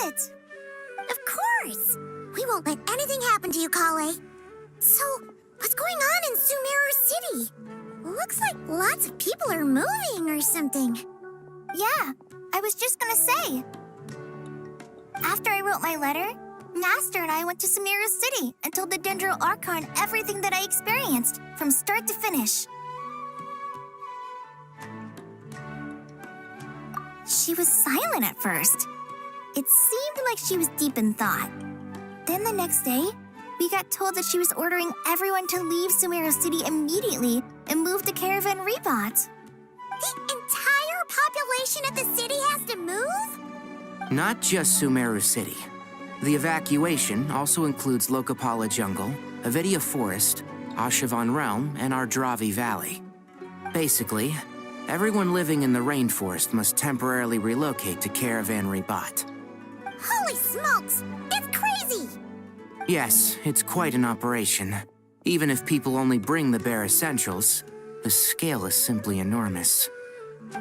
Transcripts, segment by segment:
it. Of course! We won't let anything happen to you, Kale. So, what's going on in Sumeru City? Looks like lots of people are moving or something. Yeah, I was just gonna say. After I wrote my letter, Master and I went to Sumeru City and told the Dendro Archon everything that I experienced, from start to finish. She was silent at first. It seemed like she was deep in thought. Then the next day, we got told that she was ordering everyone to leave Sumeru City immediately and move to Caravan Rebot. The entire population of the city has to move? Not just Sumeru City. The evacuation also includes Lokapala Jungle, Avidia Forest, Ashavan Realm, and Ardravi Valley. Basically, everyone living in the rainforest must temporarily relocate to Caravan Rebot. Holy smokes! It's crazy! Yes, it's quite an operation. Even if people only bring the bare essentials, the scale is simply enormous.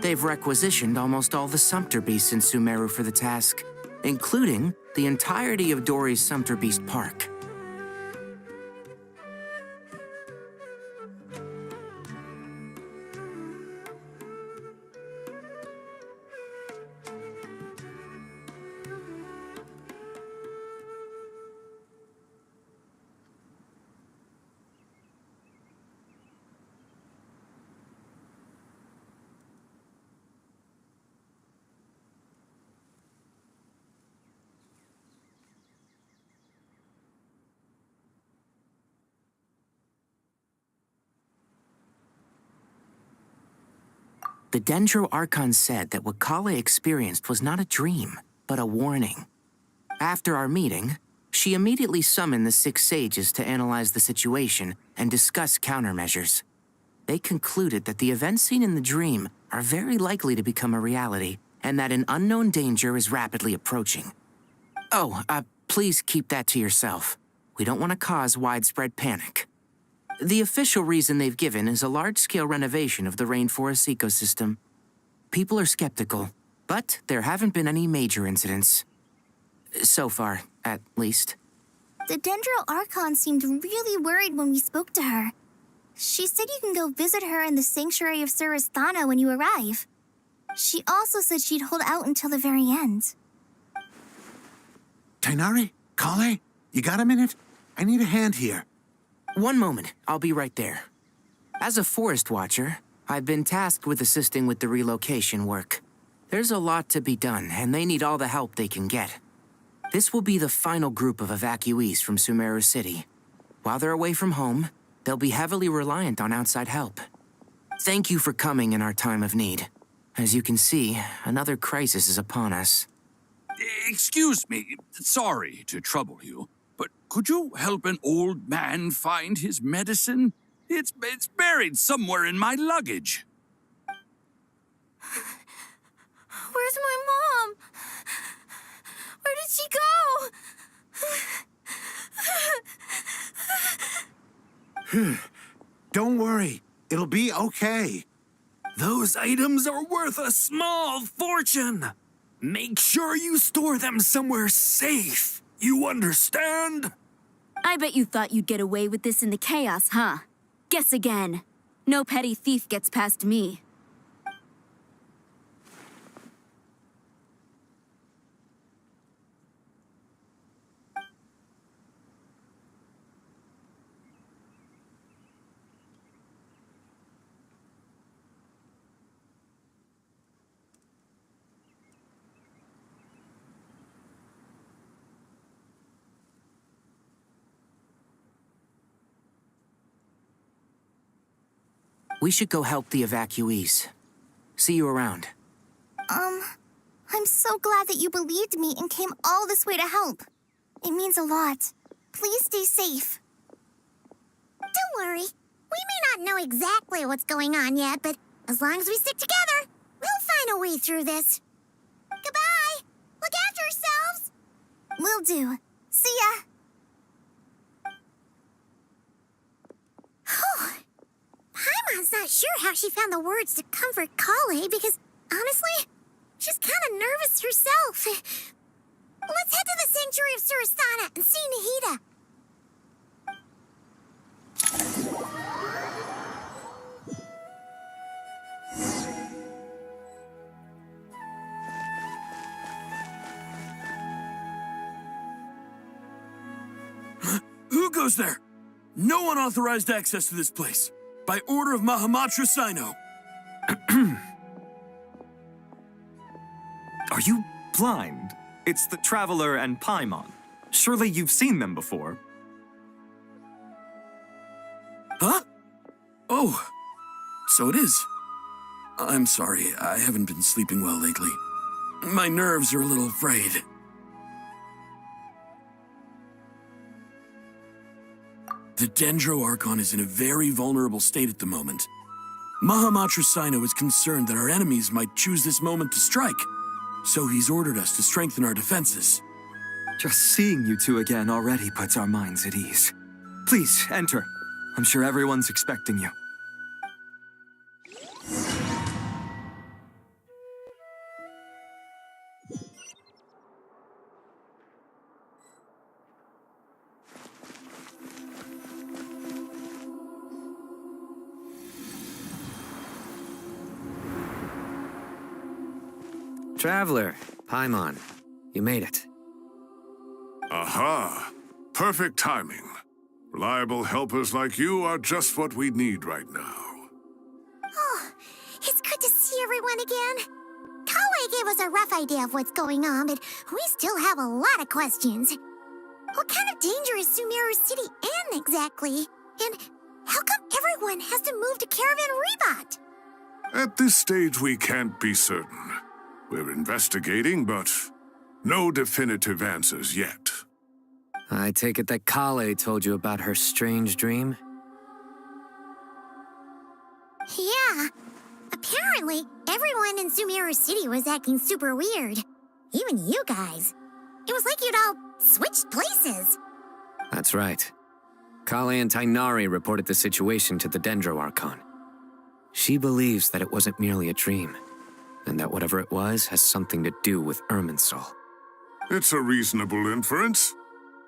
They've requisitioned almost all the Sumpter Beasts in Sumeru for the task, including the entirety of Dory's Sumpter Beast Park. The Dendro Archon said that what Kale experienced was not a dream, but a warning. After our meeting, she immediately summoned the 6 sages to analyze the situation and discuss countermeasures. They concluded that the events seen in the dream are very likely to become a reality, and that an unknown danger is rapidly approaching. Oh, please keep that to yourself. We don't want to cause widespread panic. The official reason they've given is a large-scale renovation of the rainforest ecosystem. People are skeptical, but there haven't been any major incidents. So far, at least. The Dendro Archon seemed really worried when we spoke to her. She said you can go visit her in the Sanctuary of Surasthana when you arrive. She also said she'd hold out until the very end. Tighnari? Kale? You got a minute? I need a hand here. One moment, I'll be right there. As a forest watcher, I've been tasked with assisting with the relocation work. There's a lot to be done, and they need all the help they can get. This will be the final group of evacuees from Sumeru City. While they're away from home, they'll be heavily reliant on outside help. Thank you for coming in our time of need. As you can see, another crisis is upon us. Excuse me, sorry to trouble you, but could you help an old man find his medicine? It's buried somewhere in my luggage. Where's my mom? Where did she go? Don't worry. It'll be okay. Those items are worth a small fortune. Make sure you store them somewhere safe. You understand? I bet you thought you'd get away with this in the chaos, huh? Guess again. No petty thief gets past me. We should go help the evacuees. See you around. I'm so glad that you believed me and came all this way to help. It means a lot. Please stay safe. Don't worry. We may not know exactly what's going on yet, but as long as we stick together, we'll find a way through this. Goodbye! Look after yourselves! Will do. See ya! Paimon's not sure how she found the words to comfort Kale because, honestly, she's kind of nervous herself. Let's sanctuary of Surasana and see Nahida. Who goes there? No unauthorized access to this place. By order of Nahida Sino. Are you blind? It's the Traveler and Paimon. Surely you've seen them before. Huh? Oh, so it is. I'm sorry, I haven't been sleeping well lately. My nerves are a little frayed. The Dendro Archon is in a very vulnerable state at the moment. Nahida Sino is concerned that our enemies might choose this moment to strike, so he's ordered us to strengthen our defenses. Just seeing you two again already puts our minds at ease. Please, enter. I'm sure everyone's expecting you. Traveler, Paimon, you made it. Aha! Perfect timing. Reliable helpers like you are just what we need right now. Oh, it's good to see everyone again. Kale gave us a rough idea of what's going on, but we still have a lot of questions. What kind of danger is Sumeru City in exactly? And how come everyone has to move to Caravan Rebot? At this stage, we can't be certain. We're investigating, but no definitive answers yet. I take it that Kale told you about her strange dream? Yeah. Apparently, everyone in Sumeru City was acting super weird. Even you guys. It was like you'd all switched places. That's right. Kale and Tainari reported the situation to the Dendro Archon. She believes that it wasn't merely a dream, and that whatever it was has something to do with Irminsul. It's a reasonable inference.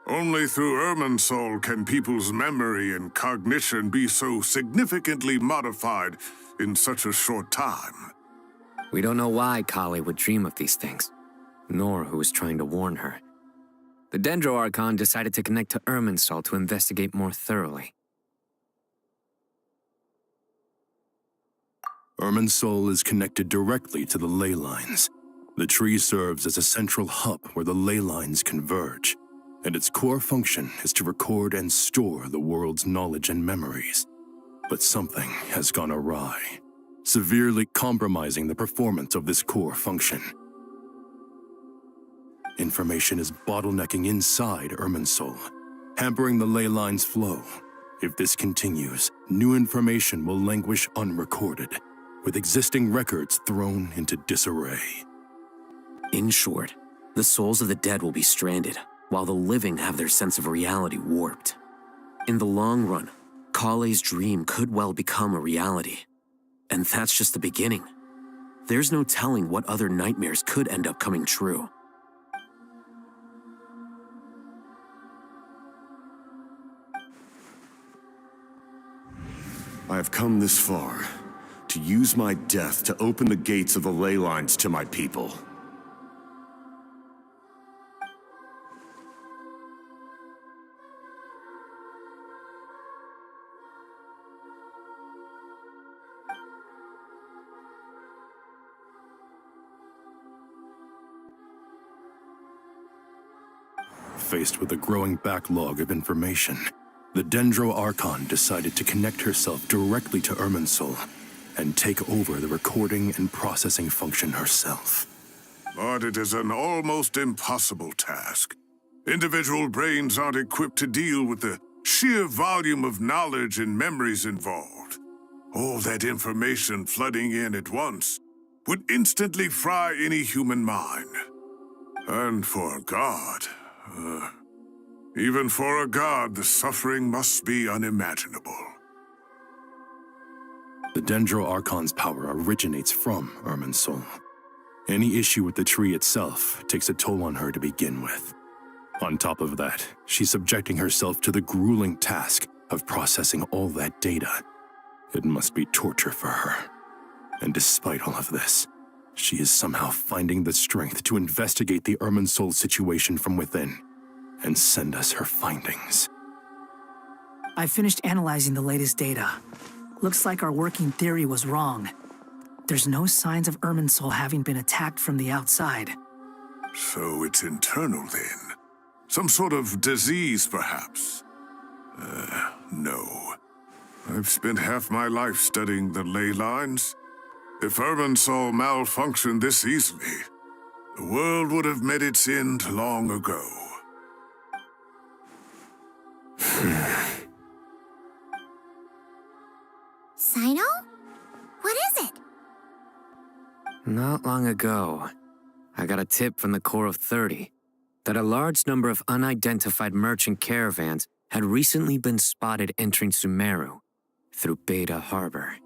Only through Irminsul can people's memory and cognition be so significantly modified in such a short time. We don't know why Kale would dream of these things, nor who was trying to warn her. The Dendro Archon decided to connect to Irminsul to investigate more thoroughly. Irminsul is connected directly to the ley lines. The tree serves as a central hub where the ley lines converge, and its core function is to record and store the world's knowledge and memories. But something has gone awry, severely compromising the performance of this core function. Information is bottlenecking inside Irminsul, hampering the ley lines' flow. If this continues, new information will languish unrecorded, with existing records thrown into disarray. In short, the souls of the dead will be stranded, while the living have their sense of reality warped. In the long run, Kale's dream could well become a reality. And that's just the beginning. There's no telling what other nightmares could end up coming true. I have come this far, to use my death to open the gates of the ley lines to my people. Faced with a growing backlog of information, the Dendro Archon decided to connect herself directly to Irminsul and take over the recording and processing function herself. But it is an almost impossible task. Individual brains aren't equipped to deal with the sheer volume of knowledge and memories involved. All that information flooding in at once would instantly fry any human mind. And for a god, even for a god, the suffering must be unimaginable. The Dendro Archon's power originates from Irminsul. Any issue with the tree itself takes a toll on her to begin with. On top of that, she's subjecting herself to the grueling task of processing all that data. It must be torture for her. And despite all of this, she is somehow finding the strength to investigate the Irminsul situation from within and send us her findings. I finished analyzing the latest data. Looks like our working theory was wrong. There's no signs of Irminsul having been attacked from the outside. So it's internal then? Some sort of disease, perhaps? No. I've spent half my life studying the ley lines. If Irminsul malfunctioned this easily, the world would have met its end long ago. Sino? What is it? Not long ago, I got a tip from the Corps of 30 that a large number of unidentified merchant caravans had recently been spotted entering Sumeru through Beta Harbor.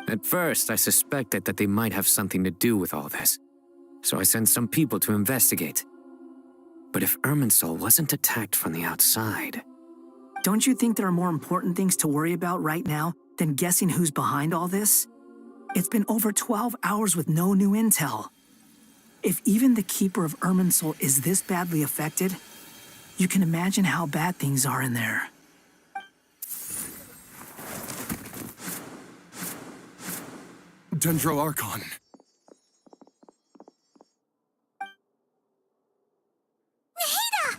At first, I suspected that they might have something to do with all this, so I sent some people to investigate. But if Irminsul wasn't attacked from the outside... Don't you think there are more important things to worry about right now than guessing who's behind all this? It's been over 12 hours with no new intel. If even the Keeper of Irminsul is this badly affected, you can imagine how bad things are in there. Dendro Archon. Nahida!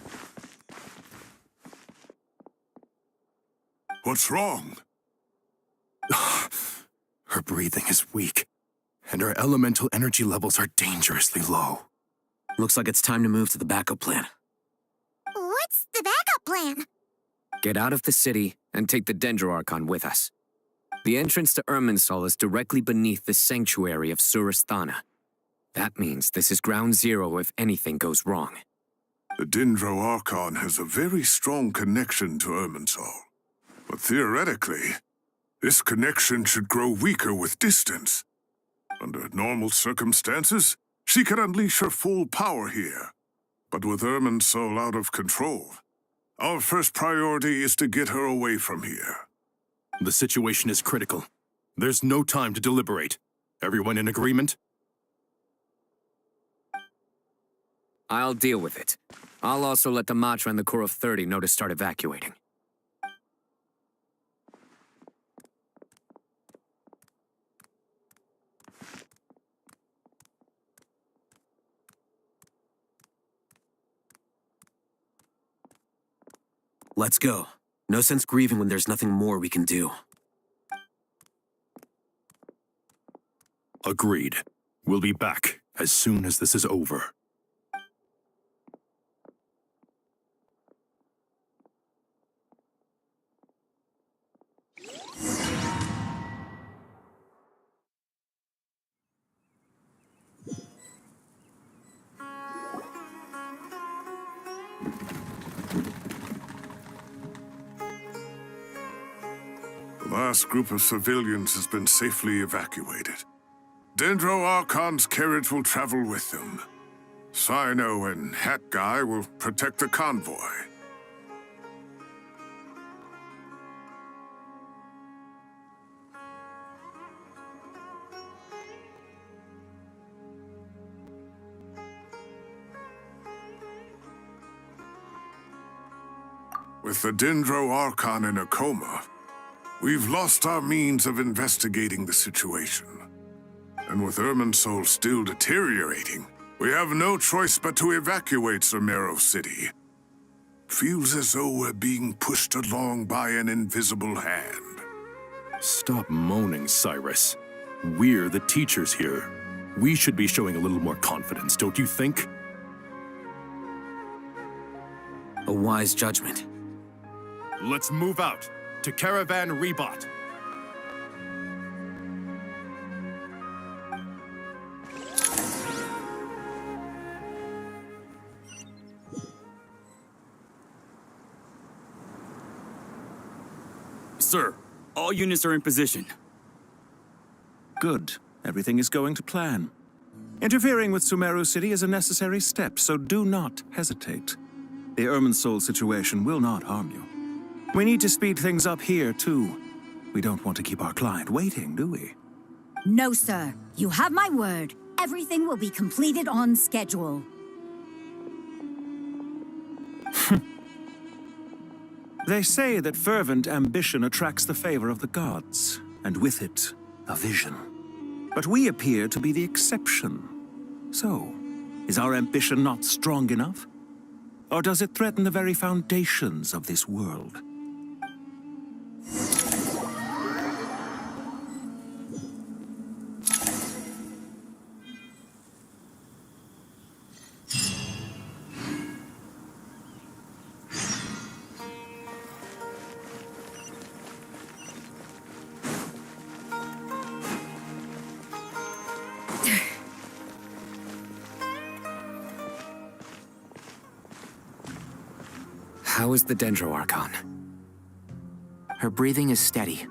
What's wrong? Her breathing is weak, and her elemental energy levels are dangerously low. Looks like it's time to move to the backup plan. What's the backup plan? Get out of the city and take the Dendro Archon with us. The entrance to Irminsul is directly beneath the sanctuary of Surasthana. That means this is ground zero if anything goes wrong. The Dendro Archon has a very strong connection to Irminsul. But theoretically, this connection should grow weaker with distance. Under normal circumstances, she could unleash her full power here. But with Irminsul out of control, our first priority is to get her away from here. The situation is critical. There's no time to deliberate. Everyone in agreement? I'll deal with it. I'll also let the Matra and the Corps of 30 know to start evacuating. Let's go. No sense grieving when there's nothing more we can do. Agreed. We'll be back as soon as this is over. The last group of civilians has been safely evacuated. Dendro Archon's carriage will travel with them. Sino and Hat Guy will protect the convoy. With the Dendro Archon in a coma, we've lost our means of investigating the situation. And with Irminsul still deteriorating, we have no choice but to evacuate Sumeru City. Feels as though we're being pushed along by an invisible hand. Stop moaning, Cyrus. We're the teachers here. We should be showing a little more confidence, don't you think? A wise judgment. Let's move out to Caravan Rebot. Sir, all units are in position. Good. Everything is going to plan. Interfering with Sumeru City is a necessary step, so do not hesitate. The Irminsul situation will not harm you. We need to speed things up here, too. We don't want to keep our client waiting, do we? No, sir. You have my word. Everything will be completed on schedule. They say that fervent ambition attracts the favor of the gods, and with it, a vision. But we appear to be the exception. So, is our ambition not strong enough? Or does it threaten the very foundations of this world? How is the Dendroarchon? Her breathing is steady.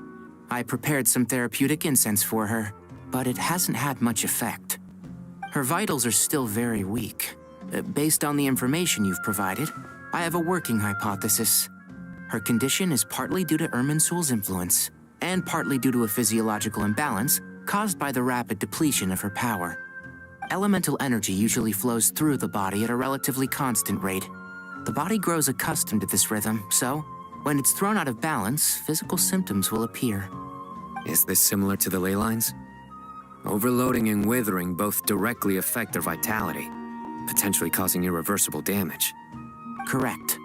I prepared some therapeutic incense for her, but it hasn't had much effect. Her vitals are still very weak. Based on the information you've provided, I have a working hypothesis. Her condition is partly due to Irminsul's influence, and partly due to a physiological imbalance caused by the rapid depletion of her power. Elemental energy usually flows through the body at a relatively constant rate. The body grows accustomed to this rhythm, so when it's thrown out of balance, physical symptoms will appear. Is this similar to the ley lines? Overloading and withering both directly affect their vitality, potentially causing irreversible damage. Correct.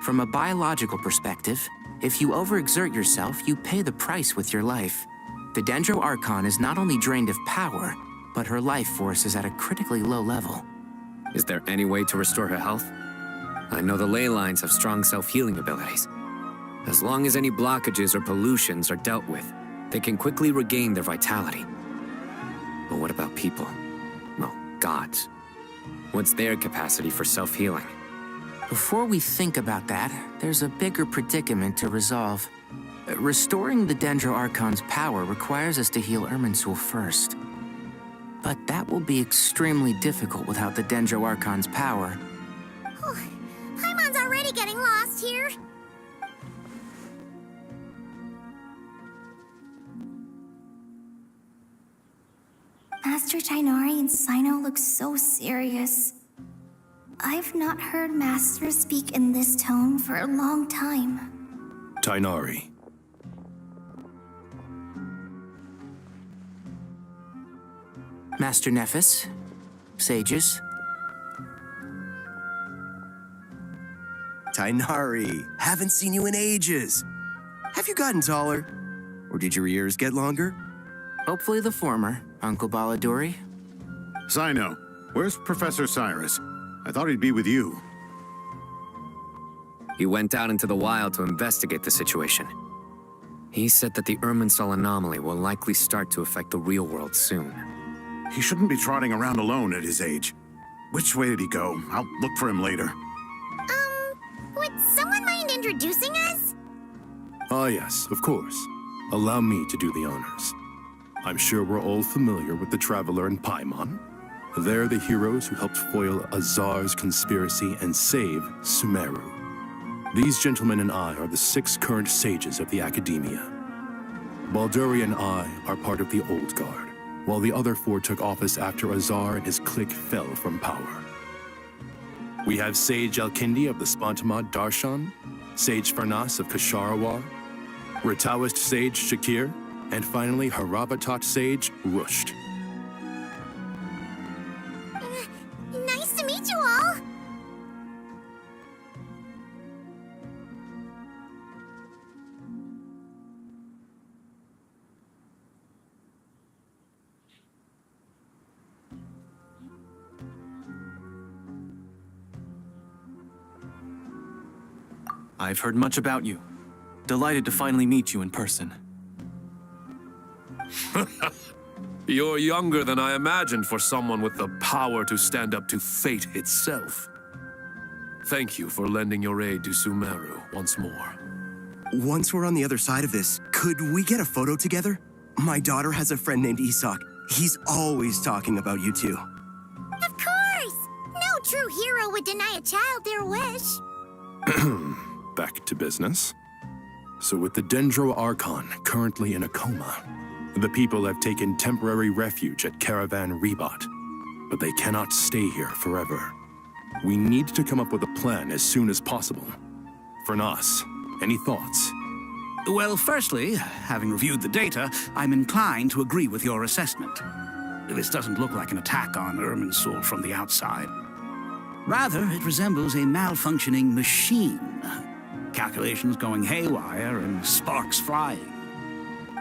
From a biological perspective, if you overexert yourself, you pay the price with your life. The Dendroarchon is not only drained of power, but her life force is at a critically low level. Is there any way to restore her health? I know the ley lines have strong self-healing abilities. As long as any blockages or pollutions are dealt with, they can quickly regain their vitality. But what about people? Well, gods. What's their capacity for self-healing? Before we think about that, there's a bigger predicament to resolve. Restoring the Dendroarchon's power requires us to heal Irminsul first. But that will be extremely difficult without the Dendroarchon's power. Paimon's already getting lost here. Master Tighnari and Sino look so serious. I've not heard Master speak in this tone for a long time. Tighnari. Master Nephis, sages. Tighnari, haven't seen you in ages. Have you gotten taller? Or did your ears get longer? Hopefully the former, Uncle Baladuri. Sino, where's Professor Cyrus? I thought he'd be with you. He went out into the wild to investigate the situation. He said that the Irminsul anomaly will likely start to affect the real world soon. He shouldn't be trotting around alone at his age. Which way did he go? I'll look for him later. Would someone mind introducing us? Ah, yes, of course. Allow me to do the honors. I'm sure we're all familiar with the Traveler and Paimon. They're the heroes who helped foil Azar's conspiracy and save Sumeru. These gentlemen and I are the 6 current sages of the Academia. Balduri and I are part of the Old Guard, while the other 4 took office after Azar and his clique fell from power. We have Sage Elkindi of the Spontamad Darshan, Sage Farnas of Kasharawar, Rataoist Sage Shakir, and finally Harabatot Sage Rusht. Nice to meet you all. I've heard much about you. Delighted to finally meet you in person. You're younger than I imagined for someone with the power to stand up to fate itself. Thank you for lending your aid to Sumeru once more. Once we're on the other side of this, could we get a photo together? My daughter has a friend named Isak. He's always talking about you two. Of course! No true hero would deny a child their wish. Back to business. So with the Dendro Archon currently in a coma, the people have taken temporary refuge at Caravan Rebot, but they cannot stay here forever. We need to come up with a plan as soon as possible. Fernas, any thoughts? Well, firstly, having reviewed the data, I'm inclined to agree with your assessment. This doesn't look like an attack on Irminsul from the outside. Rather, it resembles a malfunctioning machine. Calculations going haywire and sparks flying.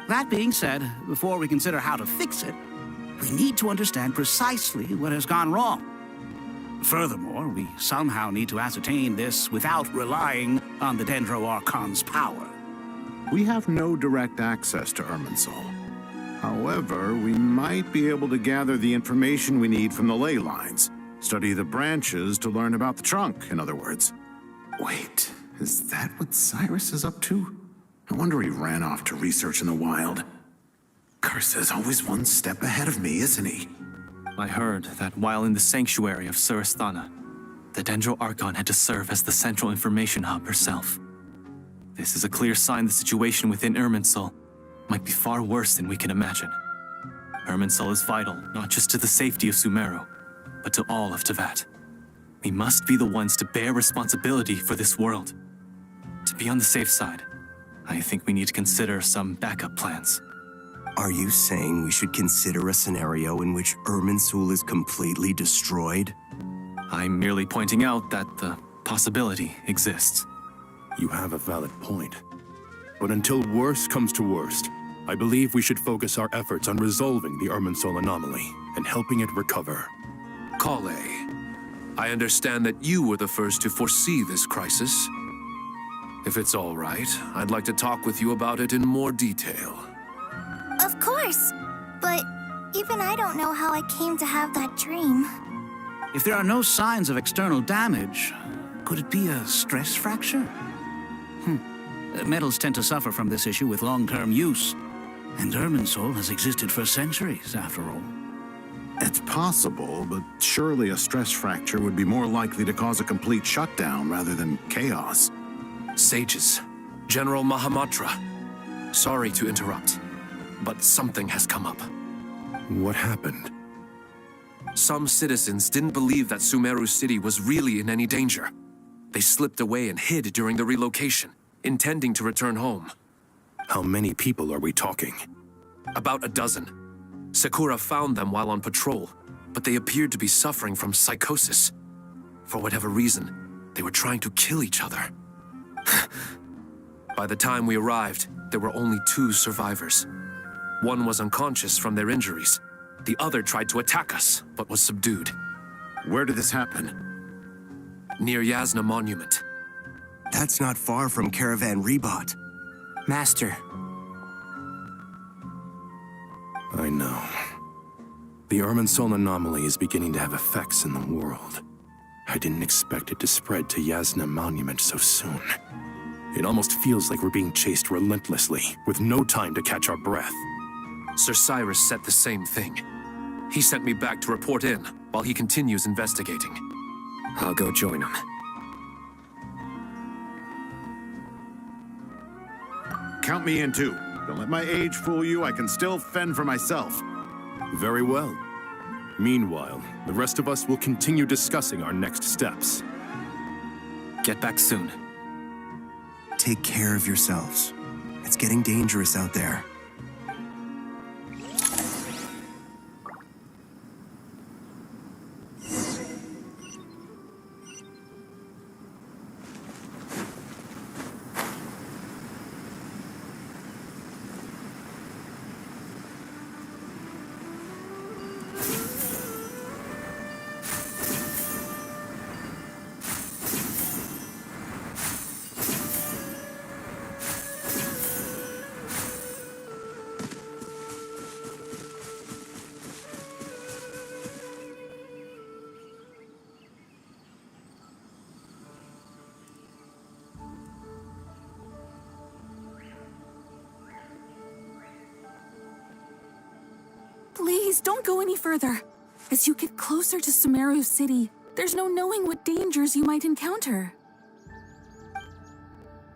That being said, before we consider how to fix it, we need to understand precisely what has gone wrong. Furthermore, we somehow need to ascertain this without relying on the Dendro Archon's power. We have no direct access to Irminsul. However, we might be able to gather the information we need from the ley lines. Study the branches to learn about the trunk, in other words. Wait, is that what Cyrus is up to? I wonder he ran off to research in the wild. Curse's always one step ahead of me, isn't he? I heard that while in the sanctuary of Surasthana, the Dendro Archon had to serve as the central information hub herself. This is a clear sign the situation within Irminsul might be far worse than we can imagine. Irminsul is vital not just to the safety of Sumeru, but to all of Teyvat. We must be the ones to bear responsibility for this world. To be on the safe side, I think we need to consider some backup plans. Are you saying we should consider a scenario in which Irminsul is completely destroyed? I'm merely pointing out that the possibility exists. You have a valid point. But until worst comes to worst, I believe we should focus our efforts on resolving the Irminsul anomaly and helping it recover. Kale, I understand that you were the first to foresee this crisis. If it's all right, I'd like to talk with you about it in more detail. Of course, but even I don't know how I came to have that dream. If there are no signs of external damage, could it be a stress fracture? Metals tend to suffer from this issue with long-term use, and Irminsul has existed for centuries, after all. It's possible, but surely a stress fracture would be more likely to cause a complete shutdown rather than chaos. Sages, General Mahamatra, sorry to interrupt, but something has come up. What happened? Some citizens didn't believe that Sumeru City was really in any danger. They slipped away and hid during the relocation, intending to return home. How many people are we talking? About a dozen. Sakura found them while on patrol, but they appeared to be suffering from psychosis. For whatever reason, they were trying to kill each other. By the time we arrived, there were only 2 survivors. One was unconscious from their injuries. The other tried to attack us, but was subdued. Where did this happen? Near Yasna Monument. That's not far from Caravan Rebot. Master. I know. The Irminsul anomaly is beginning to have effects in the world. I didn't expect it to spread to Yasna Monument so soon. It almost feels like we're being chased relentlessly, with no time to catch our breath. Sir Cyrus said the same thing. He sent me back to report in, while he continues investigating. I'll go join him. Count me in too. Don't let my age fool you, I can still fend for myself. Very well. Meanwhile, the rest of us will continue discussing our next steps. Get back soon. Take care of yourselves. It's getting dangerous out there. Please, don't go any further. As you get closer to Sumeru City, there's no knowing what dangers you might encounter.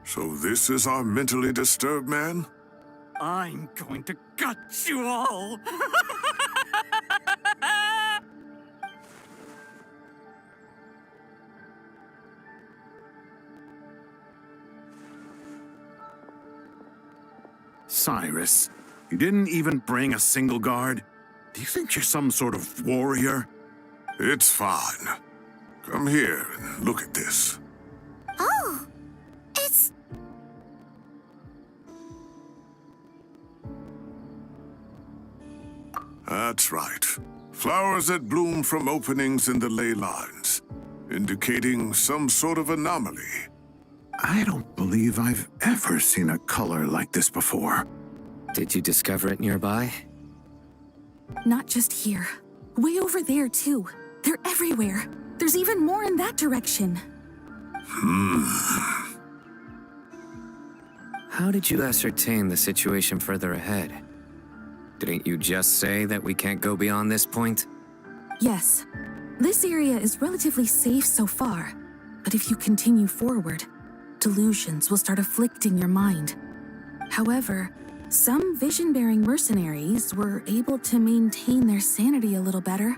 So this is our mentally disturbed man? I'm going to gut you all! Cyrus, you didn't even bring a single guard? Do you think you're some sort of warrior? It's fine. Come here and look at this. Oh, it's... That's right. Flowers that bloom from openings in the ley lines, indicating some sort of anomaly. I don't believe I've ever seen a color like this before. Did you discover it nearby? Not just here. Way over there, too. They're everywhere. There's even more in that direction. How did you ascertain the situation further ahead? Didn't you just say that we can't go beyond this point? Yes. This area is relatively safe so far. But if you continue forward, delusions will start afflicting your mind. However, some vision-bearing mercenaries were able to maintain their sanity a little better.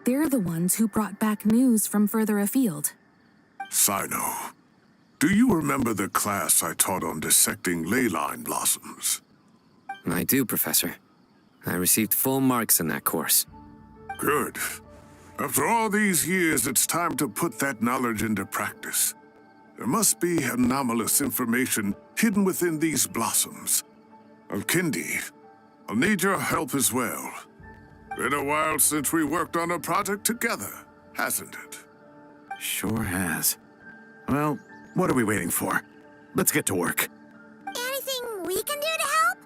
They're the ones who brought back news from further afield. Sino, do you remember the class I taught on dissecting ley line blossoms? I do, Professor. I received full marks in that course. Good. After all these years, it's time to put that knowledge into practice. There must be anomalous information hidden within these blossoms. Alkindi, I'll need your help as well. Been a while since we worked on a project together, hasn't it? Sure has. Well, what are we waiting for? Let's get to work. Anything we can do to help?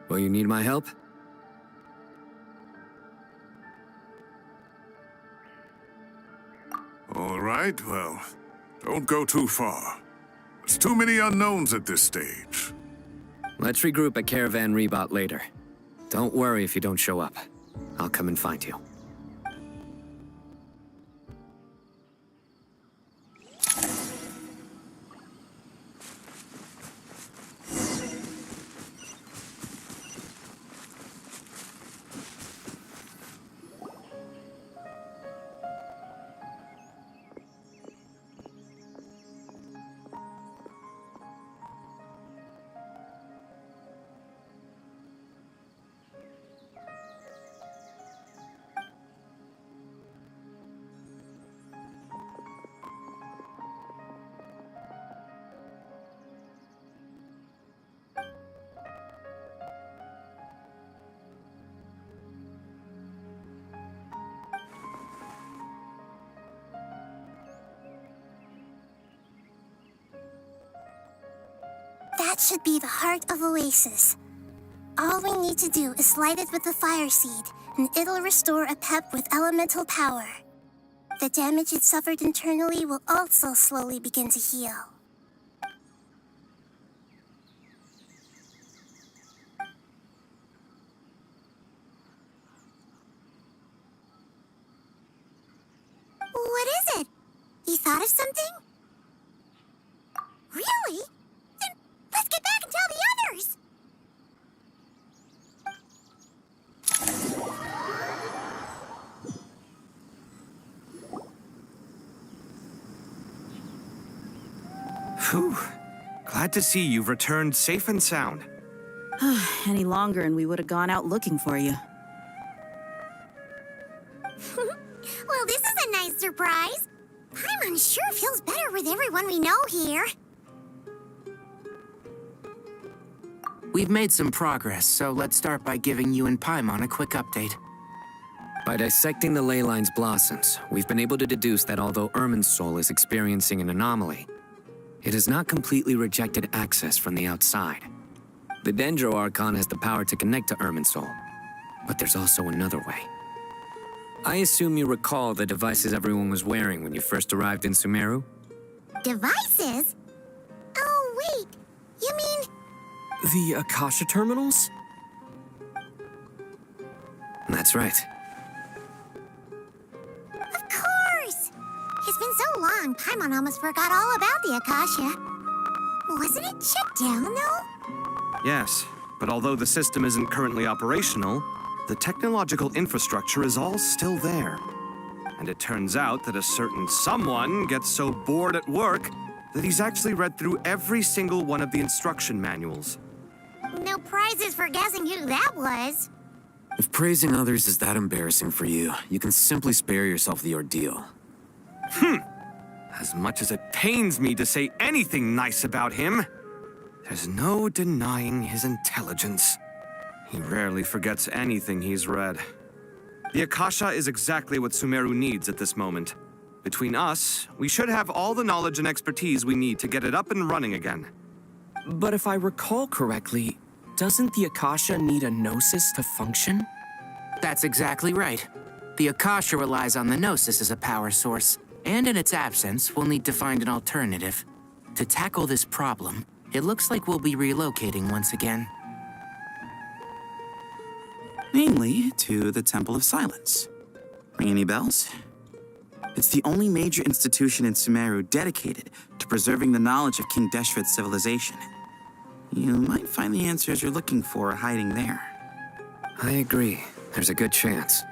Will you need my help? All right, well, don't go too far. There's too many unknowns at this stage. Let's regroup at Caravan Rebot later. Don't worry if you don't show up. I'll come and find you. That should be the heart of Oasis. All we need to do is light it with the fire seed, and it'll restore a pep with elemental power. The damage it suffered internally will also slowly begin to heal. What is it? You thought of something? Really? Then let's get back and tell the others! Phew. Glad to see you've returned safe and sound. Any longer and we would have gone out looking for you. Well, this is a nice surprise. I'm unsure it feels better with everyone we know here. We've made some progress, so let's start by giving you and Paimon a quick update. By dissecting the ley line's blossoms, we've been able to deduce that although Irminsul is experiencing an anomaly, it has not completely rejected access from the outside. The Dendro Archon has the power to connect to Irminsul, but there's also another way. I assume you recall the devices everyone was wearing when you first arrived in Sumeru? Devices? Oh, wait. You mean... The Akasha terminals? That's right. Of course! young Paimon almost forgot all about the Akasha. Wasn't it shut down, though? Yes, but although the system isn't currently operational, the technological infrastructure is all still there. And it turns out that a certain someone gets so bored at work that he's actually read through every single one of the instruction manuals. No prizes for guessing who that was. If praising others is that embarrassing for you, you can simply spare yourself the ordeal. As much as it pains me to say anything nice about him, there's no denying his intelligence. He rarely forgets anything he's read. The Akasha is exactly what Sumeru needs at this moment. Between us, we should have all the knowledge and expertise we need to get it up and running again. But if I recall correctly, doesn't the Akasha need a gnosis to function? That's exactly right. The Akasha relies on the gnosis as a power source, and in its absence, we'll need to find an alternative. To tackle this problem, it looks like we'll be relocating once again. Namely, to the Temple of Silence. Ring any bells? It's the only major institution in Sumeru dedicated to preserving the knowledge of King Deshret's civilization. You might find the answers you're looking for hiding there. I agree. There's a good chance.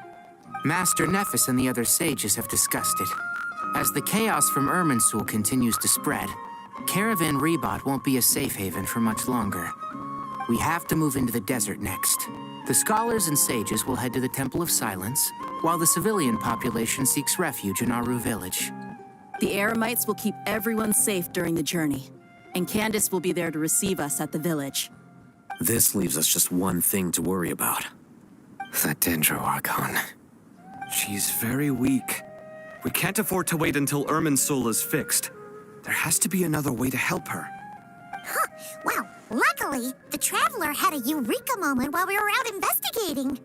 Master Nephis and the other sages have discussed it. As the chaos from Irminsul continues to spread, Caravan Rebot won't be a safe haven for much longer. We have to move into the desert next. The scholars and sages will head to the Temple of Silence, while the civilian population seeks refuge in Aru village. The Eremites will keep everyone safe during the journey, and Candace will be there to receive us at the village. This leaves us just one thing to worry about. That Dendro Archon. She's very weak. We can't afford to wait until Irminsul is fixed. There has to be another way to help her. Huh. Well, luckily, the Traveler had a eureka moment while we were out investigating.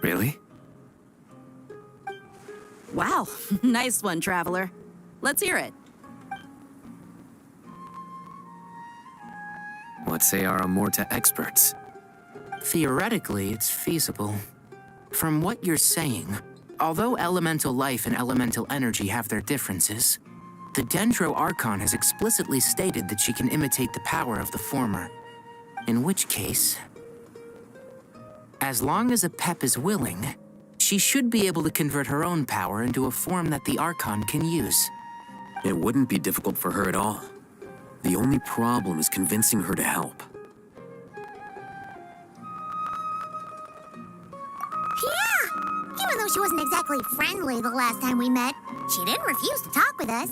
Really? Wow, nice one, Traveler. Let's hear it. What say our Amorta experts? Theoretically, it's feasible. From what you're saying, although elemental life and elemental energy have their differences, the Dendro Archon has explicitly stated that she can imitate the power of the former. In which case, as long as Apep is willing, she should be able to convert her own power into a form that the Archon can use. It wouldn't be difficult for her at all. The only problem is convincing her to help. Yeah! Even though she wasn't exactly friendly the last time we met, she didn't refuse to talk with us.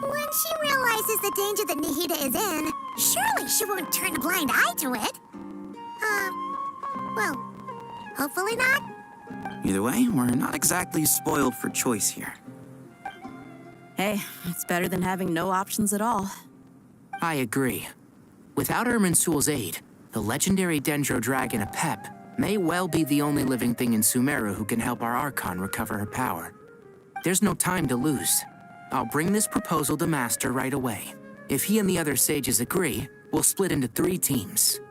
When she realizes the danger that Nahida is in, surely she won't turn a blind eye to it. Well, hopefully not. Either way, we're not exactly spoiled for choice here. Hey, it's better than having no options at all. I agree. Without Irminsul's aid, the legendary Dendro Dragon Apep may well be the only living thing in Sumeru who can help our Archon recover her power. There's no time to lose. I'll bring this proposal to Master right away. If he and the other sages agree, we'll split into 3 teams.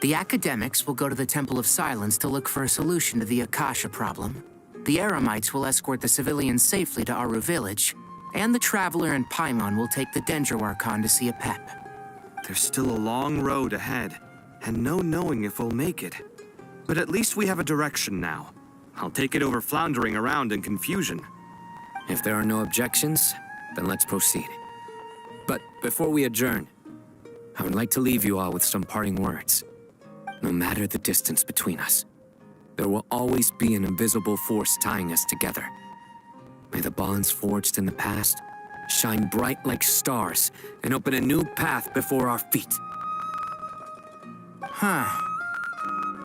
The academics will go to the Temple of Silence to look for a solution to the Akasha problem. The Eremites will escort the civilians safely to Aru village, and the Traveler and Paimon will take the Dendro Archon to see Apep. There's still a long road ahead, and no knowing if we'll make it. But at least we have a direction now. I'll take it over floundering around in confusion. If there are no objections, then let's proceed. But before we adjourn, I would like to leave you all with some parting words. No matter the distance between us, there will always be an invisible force tying us together. May the bonds forged in the past shine bright like stars and open a new path before our feet. Huh.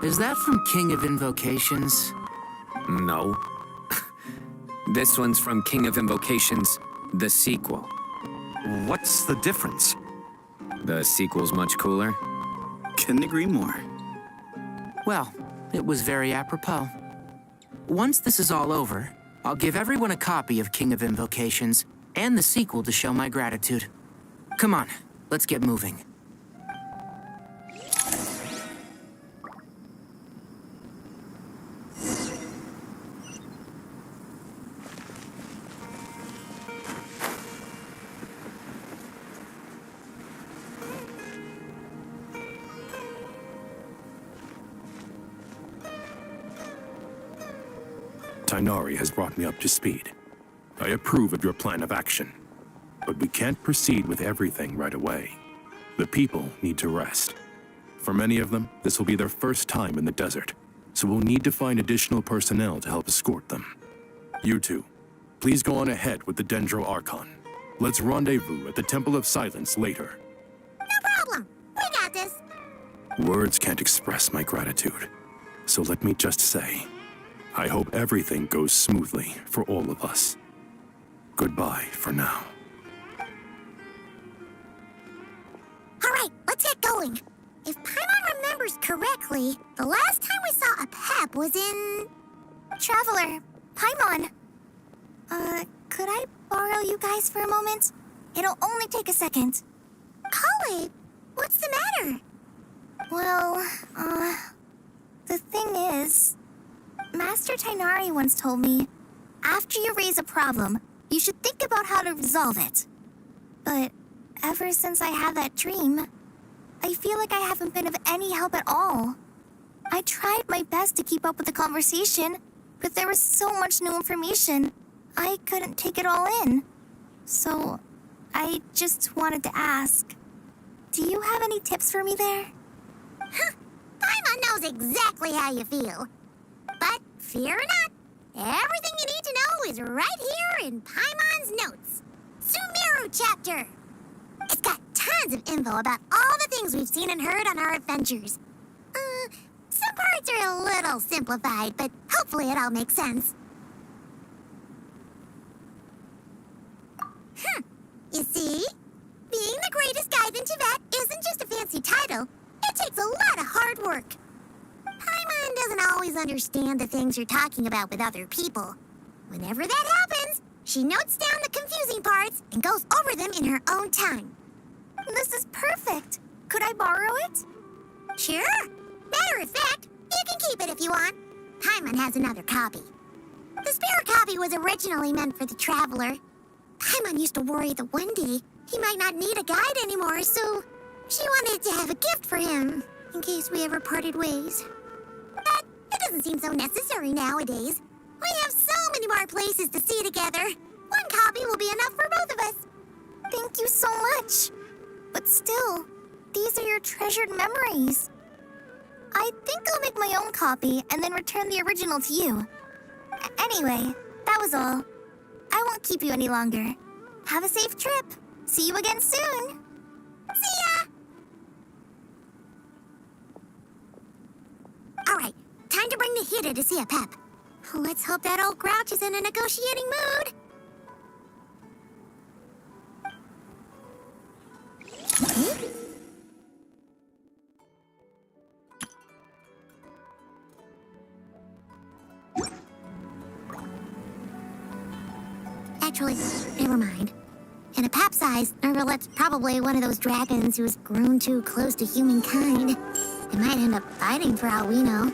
Is that from King of Invocations? No. This one's from King of Invocations, the sequel. What's the difference? The sequel's much cooler. Couldn't agree more. Well, it was very apropos. Once this is all over, I'll give everyone a copy of King of Invocations and the sequel to show my gratitude. Come on, let's get moving. Tainari has brought me up to speed. I approve of your plan of action, but we can't proceed with everything right away. The people need to rest. For many of them, this will be their first time in the desert, so we'll need to find additional personnel to help escort them. You two, please go on ahead with the Dendro Archon. Let's rendezvous at the Temple of Silence later. No problem. We got this. Words can't express my gratitude, so let me just say, I hope everything goes smoothly for all of us. Goodbye for now. All right, let's get going. If Paimon remembers correctly, the last time we saw a Pep was in... Traveler, Paimon. Could I borrow you guys for a moment? It'll only take a second. Kale, what's the matter? Well, the thing is, Master Tainari once told me, after you raise a problem, you should think about how to resolve it. But ever since I had that dream, I feel like I haven't been of any help at all. I tried my best to keep up with the conversation, but there was so much new information, I couldn't take it all in. So, I just wanted to ask, do you have any tips for me there? Paimon knows exactly how you feel. But fear not, everything you need to know is right here in Paimon's notes. Sumeru chapter. It's got tons of info about all the things we've seen and heard on our adventures. Some parts are a little simplified, but hopefully it all makes sense. You see? Being the greatest guide in Tibet isn't just a fancy title. It takes a lot of hard work. Paimon doesn't always understand the things you're talking about with other people. Whenever that happens, she notes down the confusing parts and goes over them in her own time. This is perfect. Could I borrow it? Sure. Matter of fact, you can keep it if you want. Paimon has another copy. The spare copy was originally meant for the traveler. Paimon used to worry that one day he might not need a guide anymore, so she wanted to have a gift for him in case we ever parted ways. But it doesn't seem so necessary nowadays. We have so many more places to see together. One copy will be enough for both of us. Thank you so much. But still, these are your treasured memories. I think I'll make my own copy and then return the original to you. Anyway, that was all. I won't keep you any longer. Have a safe trip. See you again soon. See ya! All right, time to bring Nahida to see a Pep. Let's hope that old grouch is in a negotiating mood. Actually, never mind. In a Pep size, Nervalet's probably one of those dragons who's grown too close to humankind. They might end up fighting for all we know.